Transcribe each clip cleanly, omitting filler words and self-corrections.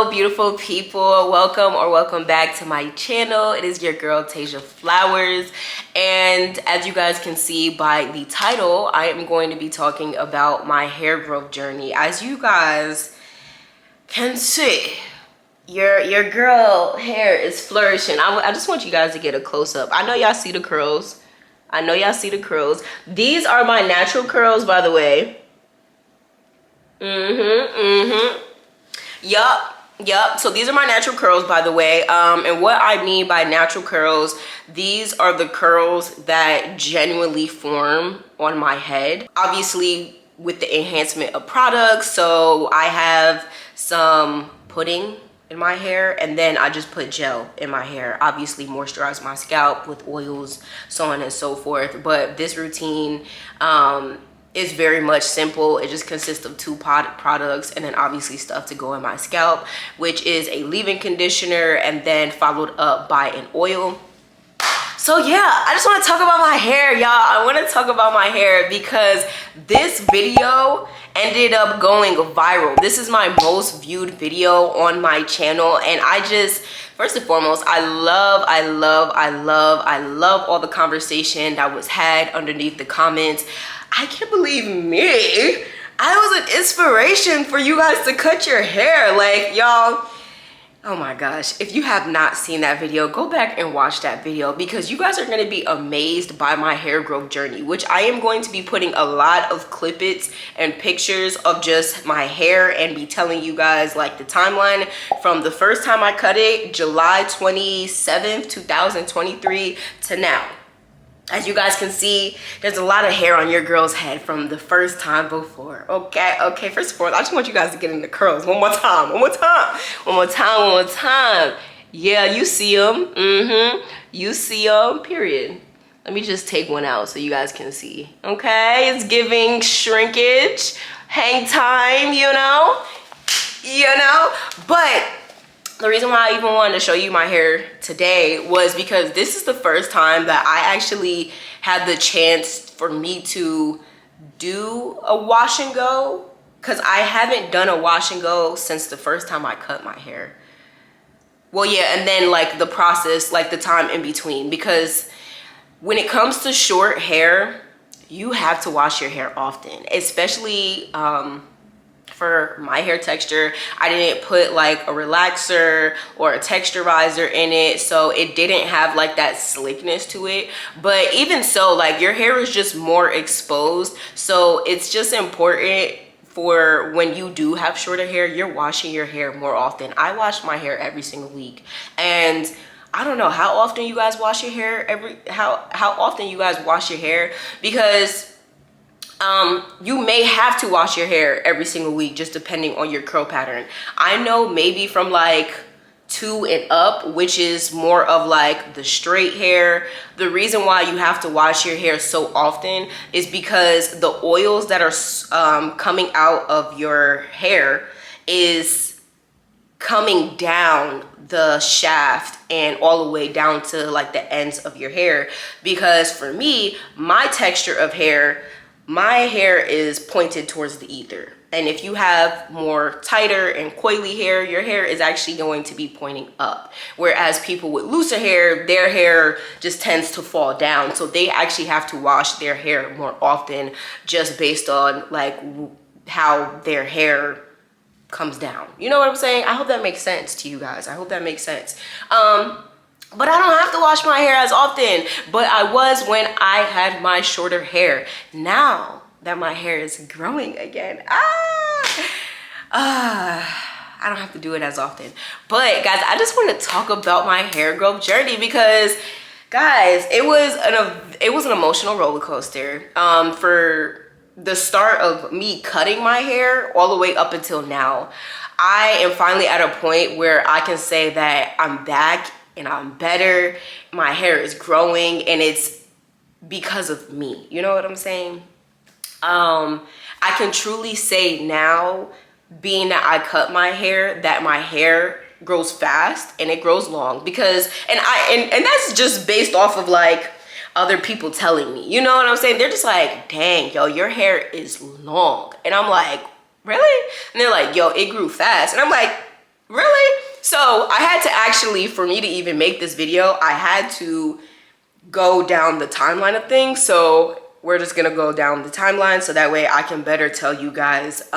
Hello, beautiful people. Welcome back to my channel. It is your girl, Tasia Flowers. And as you guys can see by the title, I am going to be talking about my hair growth journey. As you guys can see, your girl hair is flourishing. I just want you guys to get a close-up. I know y'all see the curls. These are my natural curls, by the way. Yup. So these are my natural curls, by the way. And what I mean by natural curls, these are the curls that genuinely form on my head. Obviously, with the enhancement of products. So I have some pudding in my hair, and then I just put gel in my hair. Obviously, moisturize my scalp with oils, so on and so forth. But this routine, it's very much simple. It just consists of two products and then obviously stuff to go in my scalp, which is a leave-in conditioner and then followed up by an oil. So yeah, I just want to talk about my hair, y'all. I want to talk about my hair because this video ended up going viral. This is my most viewed video on my channel, and I just, first and foremost, I love all the conversation that was had underneath the comments. I can't believe me. I was an inspiration for you guys to cut your hair. Like, y'all, oh my gosh. If you have not seen that video, go back and watch that video because you guys are going to be amazed by my hair growth journey, which I am going to be putting a lot of clippets and pictures of just my hair and be telling you guys like the timeline from the first time I cut it, July 27th, 2023 to now. As you guys can see, there's a lot of hair on your girl's head from the first time before. Okay, first of all, I just want you guys to get in the curls one more time. Yeah, you see them. You see them, period. Let me just take one out so you guys can see. Okay, it's giving shrinkage, hang time, you know? But the reason why I even wanted to show you my hair today was because this is the first time that I actually had the chance for me to do a wash and go, because I haven't done a wash and go since the first time I cut my hair. Well, yeah, and then like the process, like the time in between, because when it comes to short hair, you have to wash your hair often, especially for my hair texture. I didn't put like a relaxer or a texturizer in it, so it didn't have like that slickness to it. But even so, like your hair is just more exposed, so it's just important for when you do have shorter hair, you're washing your hair more often. I wash my hair every single week, and I don't know how often you guys wash your hair how often you guys wash your hair, because you may have to wash your hair every single week, just depending on your curl pattern. I know maybe from like 2 and up, which is more of like the straight hair. The reason why you have to wash your hair so often is because the oils that are coming out of your hair is coming down the shaft and all the way down to like the ends of your hair. Because for me, my texture of hair, my hair is pointed towards the ether. And if you have more tighter and coily hair, your hair is actually going to be pointing up. Whereas people with looser hair, their hair just tends to fall down. So they actually have to wash their hair more often, just based on like how their hair comes down. You know what I'm saying? I hope that makes sense to you guys. But I don't have to wash my hair as often, but I was when I had my shorter hair. Now that my hair is growing again, I don't have to do it as often. But guys, I just want to talk about my hair growth journey because, guys, it was an emotional roller coaster. For the start of me cutting my hair all the way up until now, I am finally at a point where I can say that I'm back and I'm better. My hair is growing, and it's because of me. You know what I'm saying? I can truly say now, being that I cut my hair, that my hair grows fast and it grows long, because and that's just based off of like other people telling me. You know what I'm saying? They're just like, dang, yo, your hair is long. And I'm like, really? And they're like, yo, it grew fast. And I'm like, Really? So I had to actually, for me to even make this video, I had to go down the timeline of things. So we're just gonna go down the timeline so that way I can better tell you guys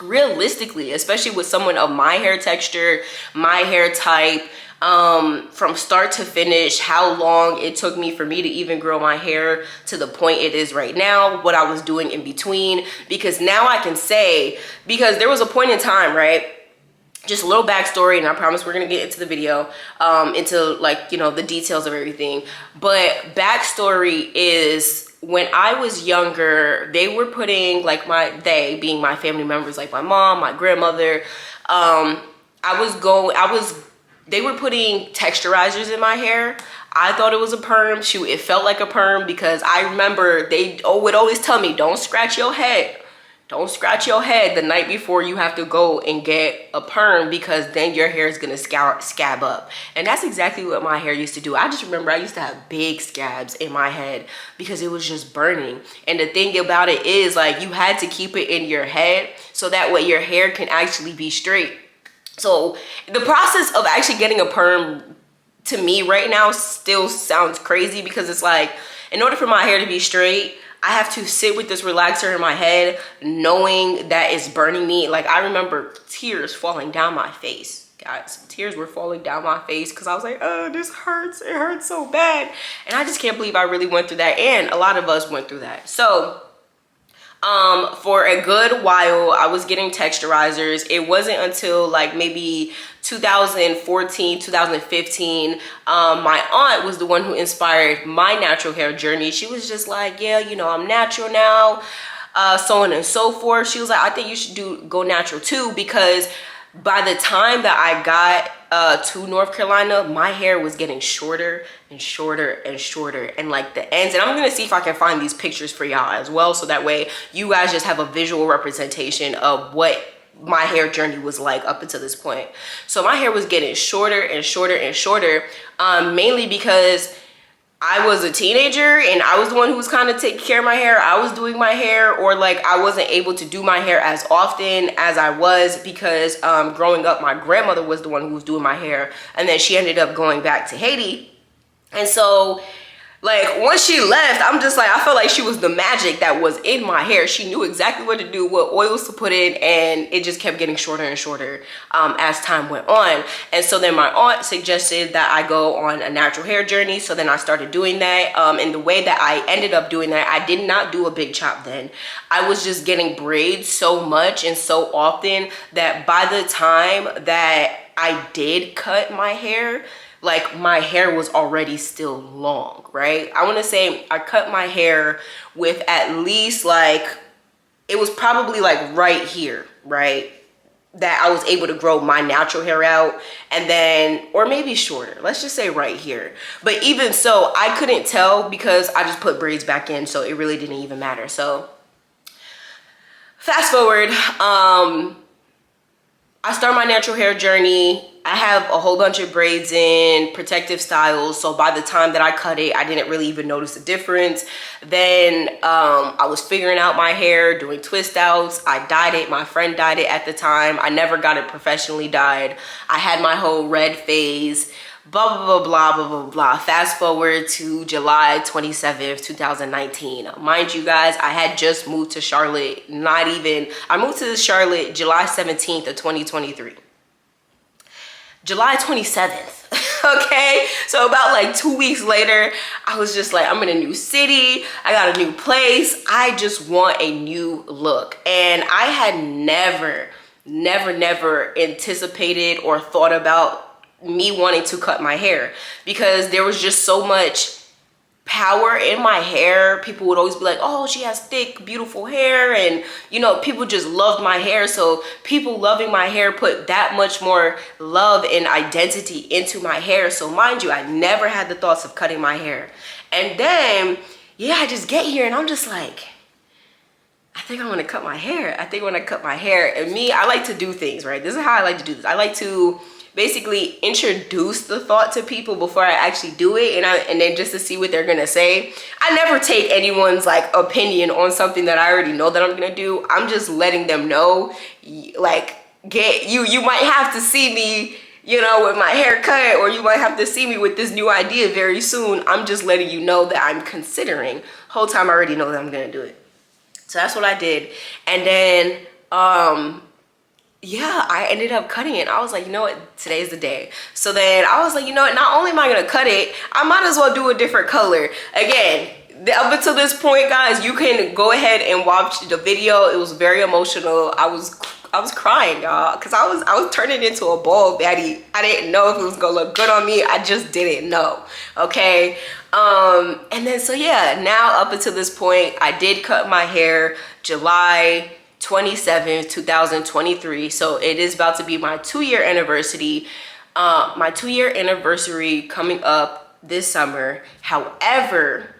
realistically, especially with someone of my hair texture, my hair type, from start to finish, how long it took me for me to even grow my hair to the point it is right now, what I was doing in between. Because now I can say, because there was a point in time, right? Just a little backstory, and I promise we're gonna get into the video, into like, you know, the details of everything. But backstory is, when I was younger, they were putting, like, they being my family members, like my mom, my grandmother, they were putting texturizers in my hair. I thought it was a perm. Shoot, it felt like a perm, because I remember they would always tell me, don't scratch your head. Don't scratch your head the night before you have to go and get a perm, because then your hair is gonna scab up. And that's exactly what my hair used to do. I just remember I used to have big scabs in my head because it was just burning. And the thing about it is, like, you had to keep it in your head so that way your hair can actually be straight. So the process of actually getting a perm to me right now still sounds crazy, because it's like, in order for my hair to be straight, I have to sit with this relaxer in my head knowing that it's burning me. Like, I remember tears falling down my face, guys. Tears were falling down my face because I was like, oh, this hurts. It hurts so bad. And I just can't believe I really went through that. And a lot of us went through that. So for a good while, I was getting texturizers. It wasn't until like maybe 2014, 2015, my aunt was the one who inspired my natural hair journey. She was just like, yeah, you know, I'm natural now, so on and so forth. She was like, I think you should go natural too, because by the time that I got to North Carolina, my hair was getting shorter and shorter and shorter, and like the ends, and I'm gonna see if I can find these pictures for y'all as well, so that way you guys just have a visual representation of what my hair journey was like up until this point. So my hair was getting shorter and shorter and shorter, mainly because I was a teenager and I was the one who was kind of taking care of my hair. I was doing my hair, or like I wasn't able to do my hair as often as I was, because growing up, my grandmother was the one who was doing my hair, and then she ended up going back to Haiti. And so, like, once she left, I'm just like, I felt like she was the magic that was in my hair. She knew exactly what to do, what oils to put in, and it just kept getting shorter and shorter as time went on. And so then my aunt suggested that I go on a natural hair journey. So then I started doing that. And the way that I ended up doing that, I did not do a big chop then. I was just getting braids so much and so often that by the time that I did cut my hair, like, my hair was already still long, right? I want to say I cut my hair with at least, like, it was probably like right here, right? That I was able to grow my natural hair out, and then, or maybe shorter, let's just say right here. But even so, I couldn't tell because I just put braids back in, so it really didn't even matter. So fast forward, I start my natural hair journey. I have a whole bunch of braids in, protective styles. So by the time that I cut it, I didn't really even notice the difference. Then I was figuring out my hair, doing twist outs. I dyed it. My friend dyed it at the time. I never got it professionally dyed. I had my whole red phase. Blah, blah, blah, blah, blah, blah, blah. Fast forward to July 27th, 2019. Mind you guys, I had just moved to Charlotte. I moved to Charlotte July 17th of 2023. July 27th, okay? So about like 2 weeks later, I was just like, I'm in a new city. I got a new place. I just want a new look. And I had never anticipated or thought about me wanting to cut my hair, because there was just so much power in my hair. People would always be like, oh, she has thick, beautiful hair. And, you know, people just loved my hair. So people loving my hair put that much more love and identity into my hair. So mind you, I never had the thoughts of cutting my hair. And then, yeah, I just get here and I'm just like, I think I want to cut my hair. I think I want to cut my hair. And me, I like to do things, right? This is how I like to do this. I like to basically introduce the thought to people before I actually do it, and then just to see what they're gonna say. I never take anyone's like opinion on something that I already know that I'm gonna do. I'm just letting them know, like, get you might have to see me, you know, with my hair cut, or you might have to see me with this new idea very soon. I'm just letting you know that I'm considering. Whole time I already know that I'm gonna do it. So that's what I did. And then yeah, I ended up cutting it. I was like, you know what, today's the day. So then I was like, you know what, not only am I gonna cut it, I might as well do a different color. Again, up until this point, guys, you can go ahead and watch the video. It was very emotional. I was crying, y'all, because I was turning into a bald baddie. I didn't know if it was gonna look good on me. I just didn't know. Okay. And then so yeah, now up until this point, I did cut my hair July 27th, 2023. So it is about to be my 2-year anniversary. My 2-year anniversary coming up this summer. However,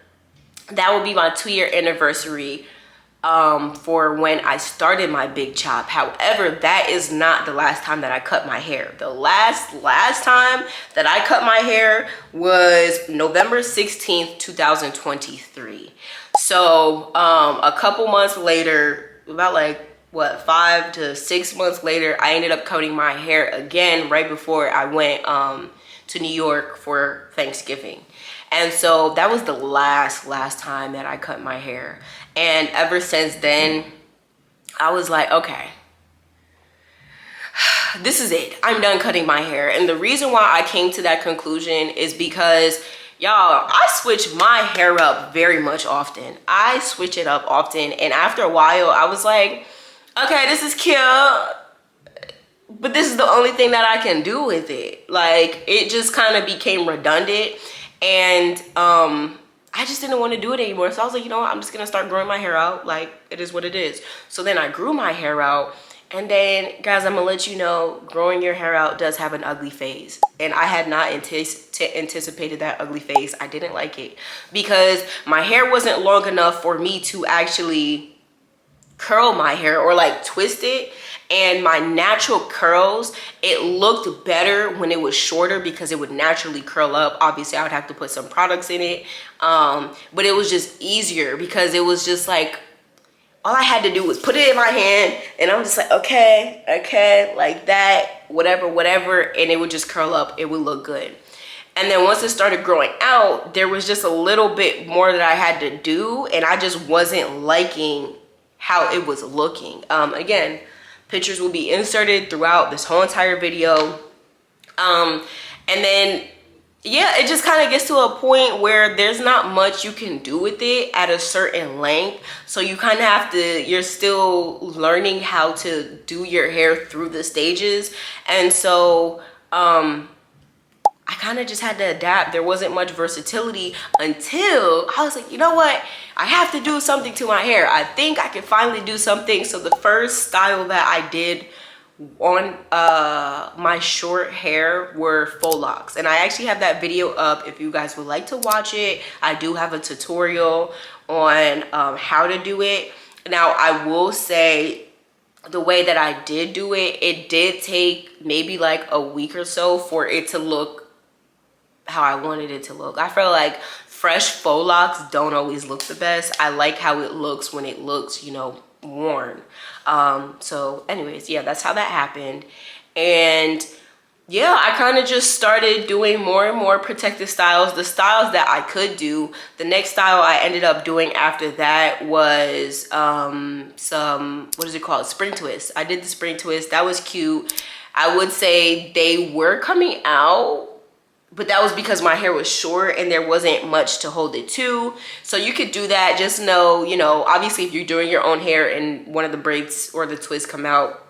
that will be my 2-year anniversary for when I started my big chop. However, that is not the last time that I cut my hair. The last time that I cut my hair was November 16th, 2023. So a couple months later, about like what, 5 to 6 months later, I ended up cutting my hair again right before I went to New York for Thanksgiving. And so that was the last time that I cut my hair. And ever since then, I was like, okay, this is it. I'm done cutting my hair. And the reason why I came to that conclusion is because, y'all, I switch my hair up very much often. I switch it up often. And after a while, I was like, okay, this is cute, but this is the only thing that I can do with it. Like, it just kind of became redundant. And I just didn't want to do it anymore. So I was like, you know what? I'm just going to start growing my hair out. Like, it is what it is. So then I grew my hair out. And then, guys, I'm going to let you know, growing your hair out does have an ugly phase. And I had not anticipated that ugly phase. I didn't like it because my hair wasn't long enough for me to actually curl my hair or like twist it. And my natural curls, it looked better when it was shorter because it would naturally curl up. Obviously, I would have to put some products in it. But it was just easier because it was just like, all I had to do was put it in my hand and I'm just like, okay, like that, whatever. And it would just curl up. It would look good. And then once it started growing out, there was just a little bit more that I had to do. And I just wasn't liking how it was looking. Again, pictures will be inserted throughout this whole entire video. And then, yeah, it just kind of gets to a point where there's not much you can do with it at a certain length. So you kind of have to, you're still learning how to do your hair through the stages. And so I kind of just had to adapt. There wasn't much versatility until I was like, you know what? I have to do something to my hair. I think I can finally do something. So the first style that I did on my short hair were faux locks. And I actually have that video up if you guys would like to watch it. I do have a tutorial on how to do it. Now, I will say the way that I did do it, it did take maybe like a week or so for it to look how I wanted it to look. I feel like fresh faux locks don't always look the best. I like how it looks when it looks, you know, worn. So anyways, yeah, that's how that happened. And yeah, I kind of just started doing more and more protective styles. The styles that I could do, the next style I ended up doing after that was some, what is it called? Spring twist. I did the spring twist. That was cute. I would say they were coming out, but that was because my hair was short and there wasn't much to hold it to. So you could do that. Just know, you know, obviously if you're doing your own hair and one of the braids or the twists come out,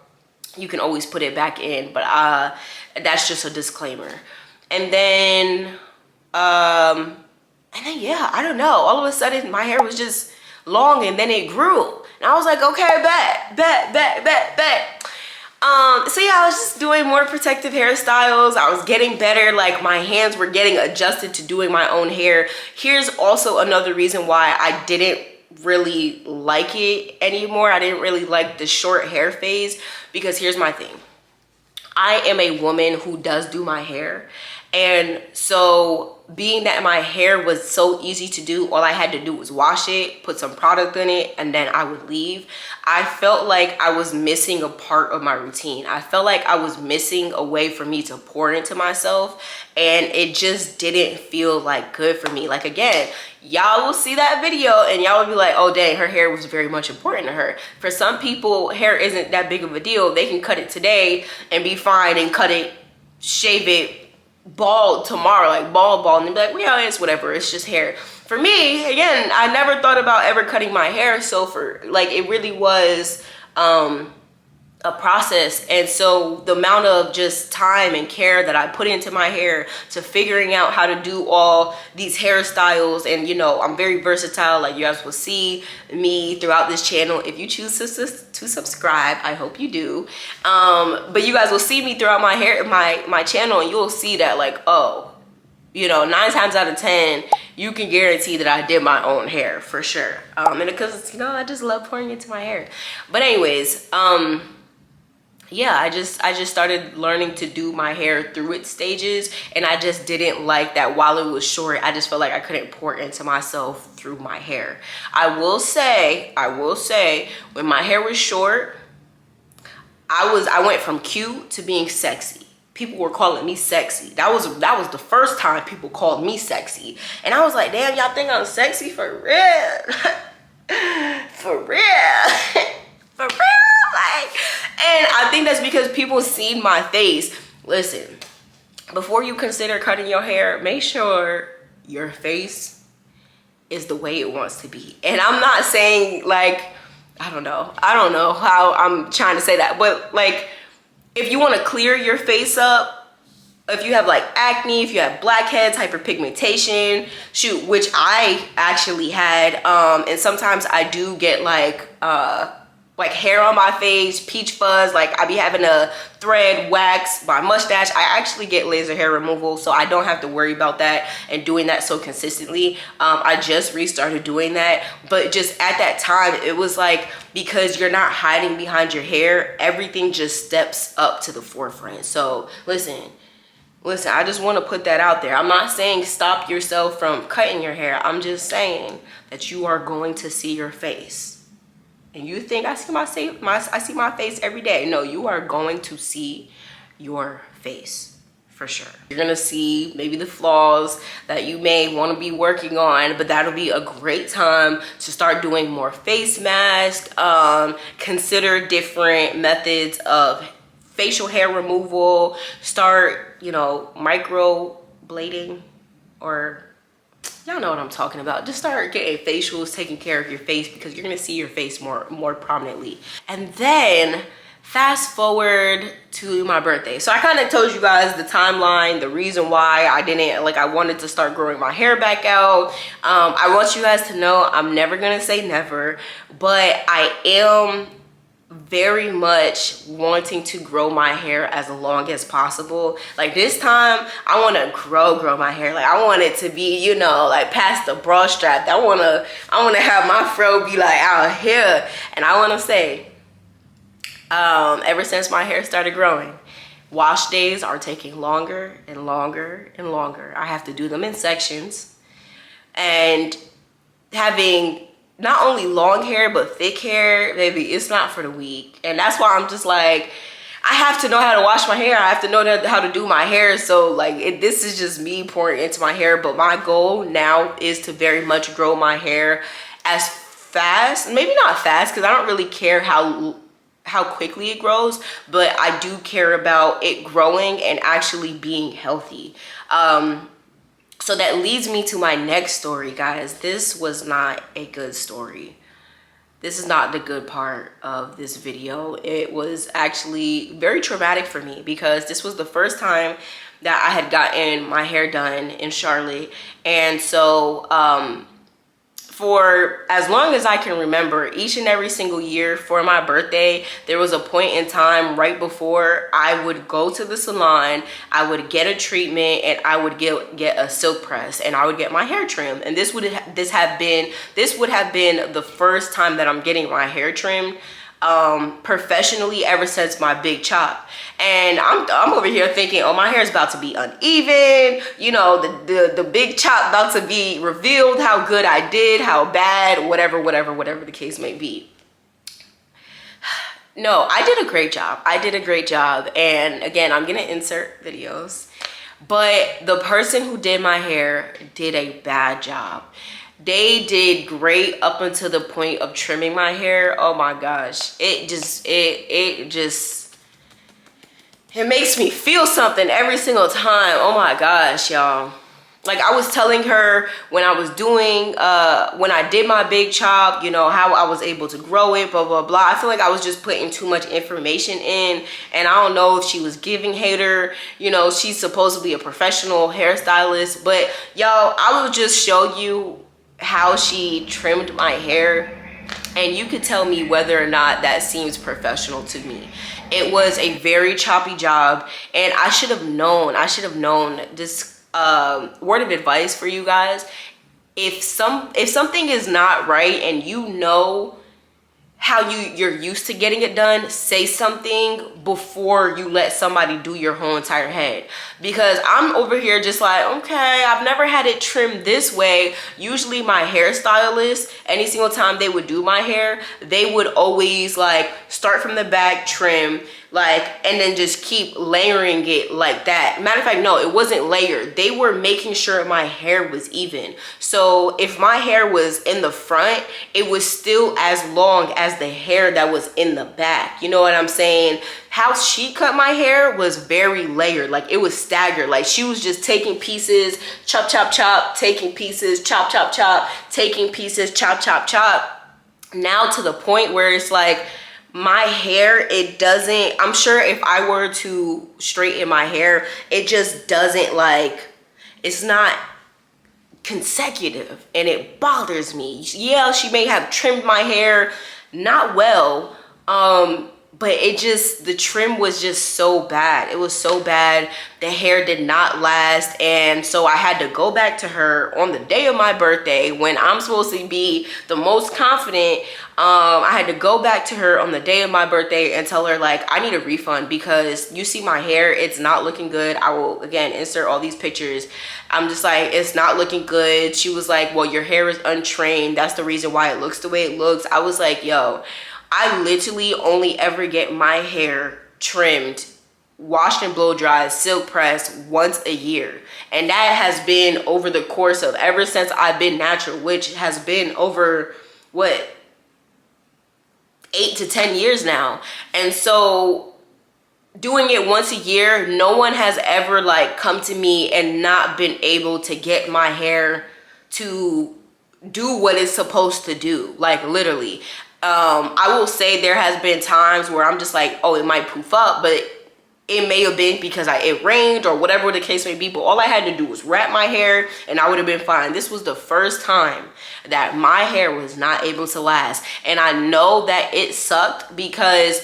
you can always put it back in. But that's just a disclaimer. And then yeah, I don't know. All of a sudden my hair was just long and then it grew. And I was like, okay, bet. So yeah, I was just doing more protective hairstyles. I was getting better. Like my hands were getting adjusted to doing my own hair. Here's also another reason why I didn't really like it anymore. I didn't really like the short hair phase because here's my thing. I am a woman who does do my hair. And so being that my hair was so easy to do, all I had to do was wash it, put some product in it, and then I would leave. I felt like I was missing a part of my routine. I felt like I was missing a way for me to pour into myself, and it just didn't feel like good for me. Like, again, y'all will see that video and y'all will be like, oh dang, her hair was very much important to her. For some people, hair isn't that big of a deal. They can cut it today and be fine, and cut it, shave it, bald tomorrow, like bald, and they'd be like, well, yeah, it's whatever, it's just hair. For me, again, I never thought about ever cutting my hair, so for like, it really was a process. And so the amount of just time and care that I put into my hair, to figuring out how to do all these hairstyles, and you know, I'm very versatile, like you guys will see me throughout this channel if you choose to subscribe. I hope you do. But you guys will see me throughout my channel, and you'll see that, like, oh, you know, 9 times out of 10 you can guarantee that I did my own hair for sure. And because, you know, I just love pouring into my hair. But anyways, yeah, I just started learning to do my hair through its stages, and I just didn't like that while it was short, I just felt like I couldn't pour into myself through my hair. I will say, when my hair was short, I went from cute to being sexy. People were calling me sexy. That was the first time people called me sexy. And I was like, damn, y'all think I'm sexy for real? For real? For real? Like, and I think that's because people seen my face. Listen, before you consider cutting your hair, make sure your face is the way it wants to be. And I'm not saying, like, I don't know how I'm trying to say that, but like, if you want to clear your face up, if you have like acne, if you have blackheads, hyperpigmentation, shoot, which I actually had, and sometimes I do get like hair on my face, peach fuzz, like I be having a thread wax my mustache. I actually get laser hair removal, so I don't have to worry about that and doing that so consistently. I just restarted doing that, but just at that time, it was like, because you're not hiding behind your hair, everything just steps up to the forefront. So listen, I just want to put that out there. I'm not saying stop yourself from cutting your hair. I'm just saying that you are going to see your face. And you think I see my face every day. No, you are going to see your face for sure. You're gonna see maybe the flaws that you may want to be working on, but that'll be a great time to start doing more face masks. Consider different methods of facial hair removal. Start, you know, micro blading, or y'all know what I'm talking about. Just start getting facials, taking care of your face, because you're gonna see your face more prominently. And then fast forward to my birthday. So I kind of told you guys the timeline, the reason why I wanted to start growing my hair back out. I want you guys to know I'm never gonna say never, but I am very much wanting to grow my hair as long as possible. Like this time, I want to grow my hair. Like I want it to be, you know, like past the bra strap. I want to have my fro be like out here. And I want to say, ever since my hair started growing, wash days are taking longer and longer and longer. I have to do them in sections, and having not only long hair, but thick hair, baby, it's not for the weak. And that's why I'm just like, I have to know how to wash my hair. I have to know how to do my hair. So like, this is just me pouring into my hair. But my goal now is to very much grow my hair as fast, maybe not fast, because I don't really care how quickly it grows, but I do care about it growing and actually being healthy. So that leads me to my next story, guys. This was not a good story. This is not the good part of this video. It was actually very traumatic for me, because this was the first time that I had gotten my hair done in Charlotte. And so for as long as I can remember, each and every single year for my birthday, there was a point in time right before I would go to the salon, I would get a treatment, and I would get a silk press, and I would get my hair trimmed. And this would have been the first time that I'm getting my hair trimmed professionally ever since my big chop. And I'm over here thinking, oh, my hair is about to be uneven, you know, the big chop about to be revealed, how good I did, how bad, whatever the case may be. No, I did a great job. I did a great job. And again, I'm gonna insert videos, but the person who did my hair did a bad job. They did great up until the point of trimming my hair. Oh my gosh, it makes me feel something every single time. Oh my gosh, y'all. Like I was telling her when I was doing, when I did my big chop, you know, how I was able to grow it, blah, blah, blah. I feel like I was just putting too much information in, and I don't know if she was giving hater. You know, she's supposedly a professional hairstylist, but y'all, I will just show you how she trimmed my hair, and you could tell me whether or not that seems professional to me. It was a very choppy job, and I should have known this. Word of advice for you guys: if something is not right and you know how you're used to getting it done, say something before you let somebody do your whole entire head. Because I'm over here just like, okay, I've never had it trimmed this way. Usually my hairstylist, any single time they would do my hair, they would always like start from the back, trim, like, and then just keep layering it like that. Matter of fact, no, it wasn't layered. They were making sure my hair was even. So if my hair was in the front, it was still as long as the hair that was in the back. You know what I'm saying? How she cut my hair was very layered. Like it was staggered. Like she was just taking pieces, chop, chop, chop, taking pieces, chop, chop, chop, taking pieces, chop, chop, chop. Now to the point where it's like, my hair, it doesn't, I'm sure if I were to straighten my hair, it just doesn't, like, it's not consecutive, and it bothers me. Yeah, she may have trimmed my hair not well, but it just, the trim was just so bad. It was so bad. The hair did not last. And so I had to go back to her on the day of my birthday when I'm supposed to be the most confident. I had to go back to her on the day of my birthday and tell her, like, I need a refund because you see my hair, it's not looking good. I will, again, insert all these pictures. I'm just like, it's not looking good. She was like, well, your hair is untrained. That's the reason why it looks the way it looks. I was like, yo, I literally only ever get my hair trimmed, washed and blow dried, silk pressed once a year. And that has been over the course of ever since I've been natural, which has been over, what, 8 to 10 years now. And so doing it once a year, no one has ever like come to me and not been able to get my hair to do what it's supposed to do, like literally. I will say there has been times where I'm just like, oh, it might poof up, but it may have been because it rained or whatever the case may be. But all I had to do was wrap my hair and I would have been fine. This was the first time that my hair was not able to last. And I know that it sucked because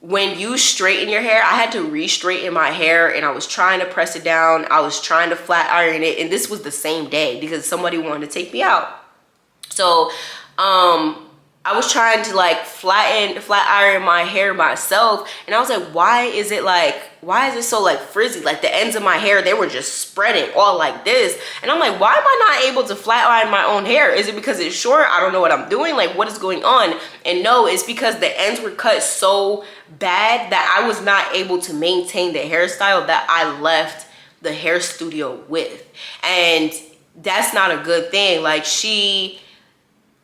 when you straighten your hair, I had to re-straighten my hair and I was trying to press it down. I was trying to flat iron it. And this was the same day because somebody wanted to take me out. So, I was trying to like flat iron my hair myself, and I was like, why is it so like frizzy? Like the ends of my hair, they were just spreading all like this. And I'm like, why am I not able to flat iron my own hair? Is it because it's short? I don't know what I'm doing. Like, what is going on? And no, it's because the ends were cut so bad that I was not able to maintain the hairstyle that I left the hair studio with. And that's not a good thing. Like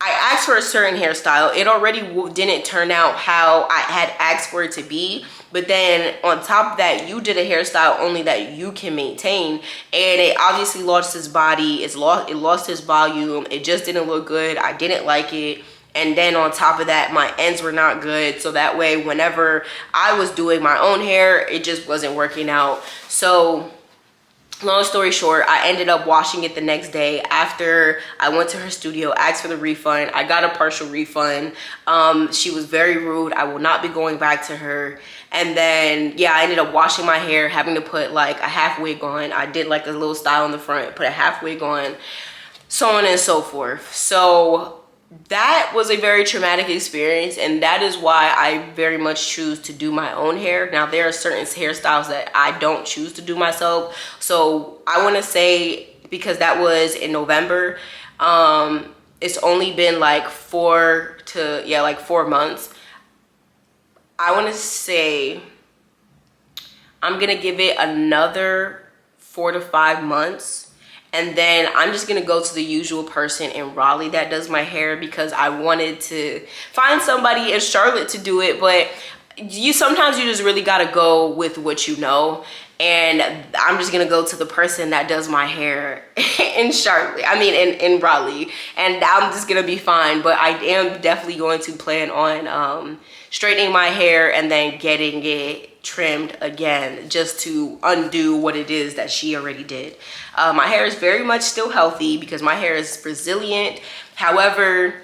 I asked for a certain hairstyle. It already didn't turn out how I had asked for it to be. But then on top of that, you did a hairstyle only that you can maintain. And it obviously lost its body. It lost its volume. It just didn't look good. I didn't like it. And then on top of that, my ends were not good. So that way, whenever I was doing my own hair, it just wasn't working out. So long story short, I ended up washing it the next day after I went to her studio, asked for the refund. I got a partial refund. She was very rude. I will not be going back to her. And then, yeah, I ended up washing my hair, having to put like a half wig on. I did like a little style in the front, put a half wig on, so on and so forth. So that was a very traumatic experience, and that is why I very much choose to do my own hair. Now, there are certain hairstyles that I don't choose to do myself. So I want to say, because that was in November, it's only been like 4 months. I want to say I'm gonna give it another 4 to 5 months, and then I'm just gonna go to the usual person in Raleigh that does my hair, because I wanted to find somebody in Charlotte to do it. But sometimes you just really gotta go with what you know, and I'm just gonna go to the person that does my hair in Charlotte, in Raleigh, and I'm just gonna be fine. But I am definitely going to plan on straightening my hair and then getting it trimmed again, just to undo what it is that she already did. My hair is very much still healthy because my hair is Brazilian. However,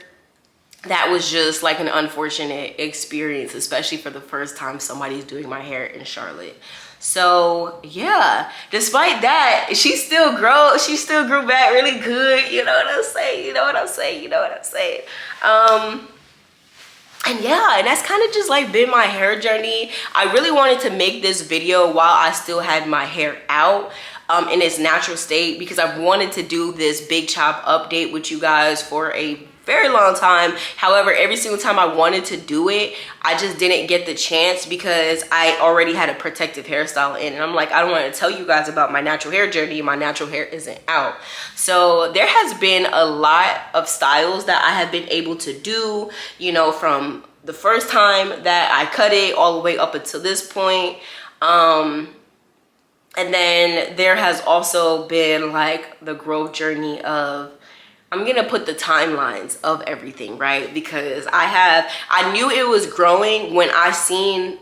that was just like an unfortunate experience, especially for the first time somebody's doing my hair in Charlotte. So yeah, despite that, she still grew back really good. You know what I'm saying? And yeah, and that's kind of just like been my hair journey. I really wanted to make this video while I still had my hair out in its natural state, because I've wanted to do this big chop update with you guys for a very long time. However, every single time I wanted to do it, I just didn't get the chance because I already had a protective hairstyle in, and I'm like, I don't want to tell you guys about my natural hair journey. My natural hair isn't out. So there has been a lot of styles that I have been able to do, you know, from the first time that I cut it all the way up until this point. And then there has also been like the growth journey of, I'm gonna put the timelines of everything, right? Because I knew it was growing when I seen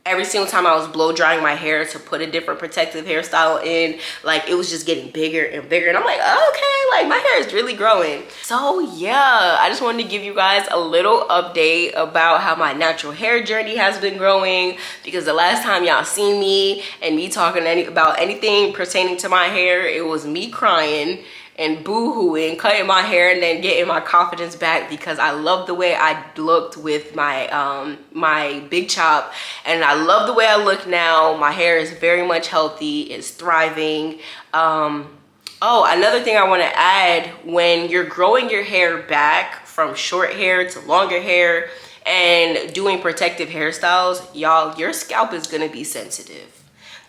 every single time I was blow drying my hair to put a different protective hairstyle in, like it was just getting bigger and bigger. And I'm like, okay, like my hair is really growing. So yeah, I just wanted to give you guys a little update about how my natural hair journey has been growing, because the last time y'all seen me and me talking about anything pertaining to my hair, it was me crying and boo-hooing, cutting my hair, and then getting my confidence back because I love the way I looked with my my big chop, and I love the way I look now. My hair is very much healthy, it's thriving. Oh, another thing I want to add, when you're growing your hair back from short hair to longer hair and doing protective hairstyles, y'all, your scalp is gonna be sensitive.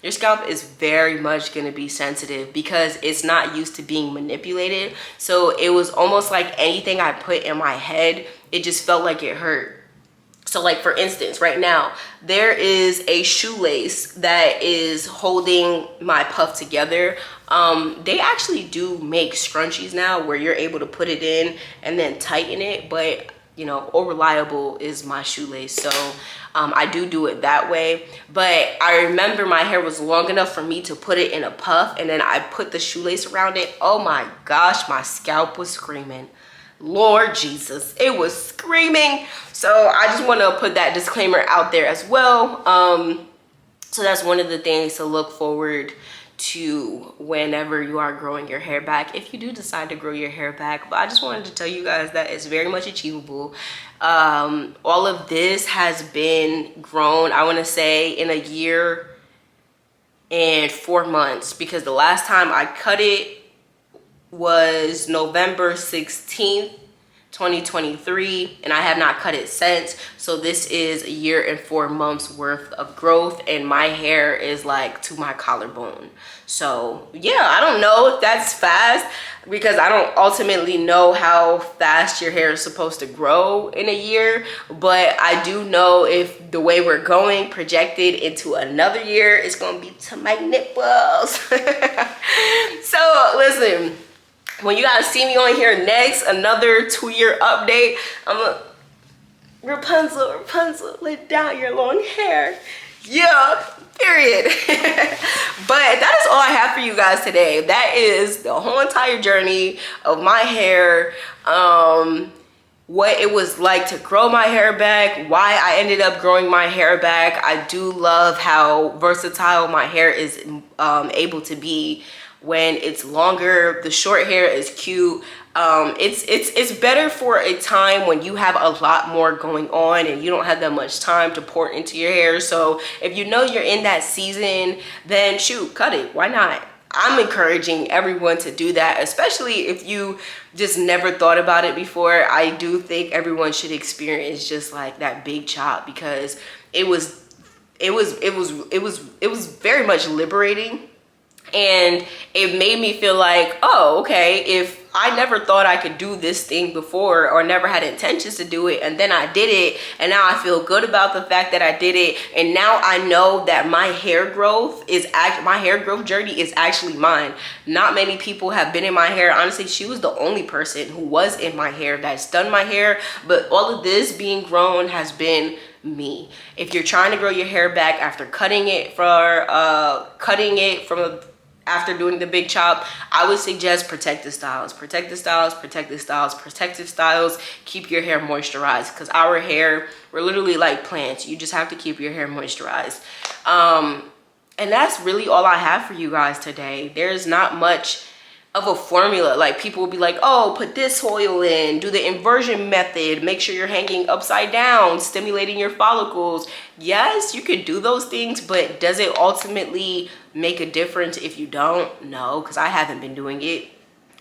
Your scalp is very much gonna be sensitive because it's not used to being manipulated. So it was almost like anything I put in my head, it just felt like it hurt. So like for instance, right now, there is a shoelace that is holding my puff together. They actually do make scrunchies now where you're able to put it in and then tighten it, but you know, Reliable is my shoelace. So I do it that way. But I remember my hair was long enough for me to put it in a puff, and then I put the shoelace around it. Oh my gosh, my scalp was screaming. Lord Jesus, it was screaming. So I just want to put that disclaimer out there as well. So that's one of the things to look forward to whenever you are growing your hair back, if you do decide to grow your hair back. But I just wanted to tell you guys that it's very much achievable. All of this has been grown, I want to say, in a year and 4 months, because the last time I cut it was November 16th 2023, and I have not cut it since. So this is a year and 4 months worth of growth, and my hair is like to my collarbone. So yeah, I don't know if that's fast, because I don't ultimately know how fast your hair is supposed to grow in a year, but I do know if the way we're going projected into another year, it's gonna be to my nipples. So listen, when you guys see me on here next, another 2-year update, I'm a Rapunzel, let down your long hair. Yeah, period. But that is all I have for you guys today. That is the whole entire journey of my hair, what it was like to grow my hair back, why I ended up growing my hair back. I do love how versatile my hair is able to be. when it's longer. The short hair is cute. It's better for a time when you have a lot more going on and you don't have that much time to pour into your hair. So if you know you're in that season, then shoot, cut it. Why not? I'm encouraging everyone to do that, especially if you just never thought about it before. I do think everyone should experience just like that big chop, because it was very much liberating. And it made me feel like, oh, okay, if I never thought I could do this thing before or never had intentions to do it, and then I did it, and now I feel good about the fact that I did it, and now I know that my hair growth journey is actually mine. Not many people have been in my hair. Honestly, she was the only person who was in my hair that's done my hair, but all of this being grown has been me. If you're trying to grow your hair back after cutting it after doing the big chop, I would suggest protective styles. Protective styles. Keep your hair moisturized, because our hair, we're literally like plants. You just have to keep your hair moisturized. And that's really all I have for you guys today. There's not much of a formula. Like, people will be like, oh, put this oil in, do the inversion method, make sure you're hanging upside down, stimulating your follicles. Yes, you could do those things, but does it ultimately make a difference if you don't? No, because I haven't been doing it.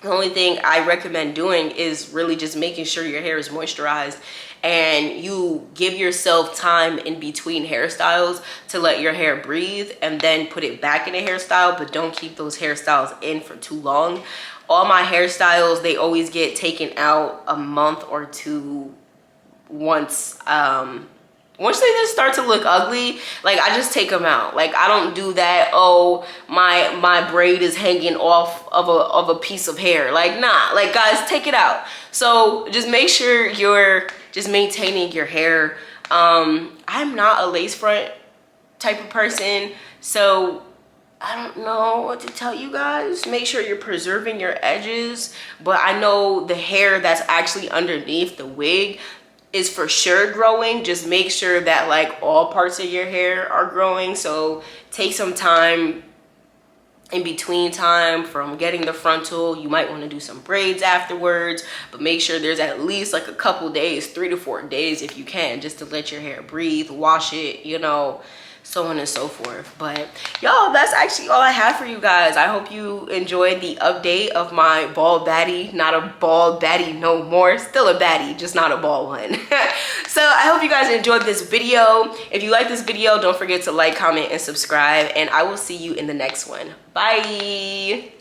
The only thing I recommend doing is really just making sure your hair is moisturized, and you give yourself time in between hairstyles to let your hair breathe, and then put it back in a hairstyle, but don't keep those hairstyles in for too long. All my hairstyles, they always get taken out a month or two once they just start to look ugly. Like, I just take them out. Like, I don't do that, oh, my braid is hanging off of a piece of hair. Like, nah, like, guys, take it out. So just make sure you're just maintaining your hair. I'm not a lace front type of person, so I don't know what to tell you guys. Make sure you're preserving your edges, but I know the hair that's actually underneath the wig is for sure growing. Just make sure that like all parts of your hair are growing. So take some time in between time from getting the frontal. You might want to do some braids afterwards, but make sure there's at least like a couple days, 3 to 4 days if you can, just to let your hair breathe, wash it, you know, so on and so forth. But y'all, that's actually all I have for you guys. I hope you enjoyed the update of my bald baddie. Not a bald baddie no more, still a baddie, just not a bald one. So I hope you guys enjoyed this video. If you like this video, don't forget to like, comment, and subscribe, and I will see you in the next one. Bye.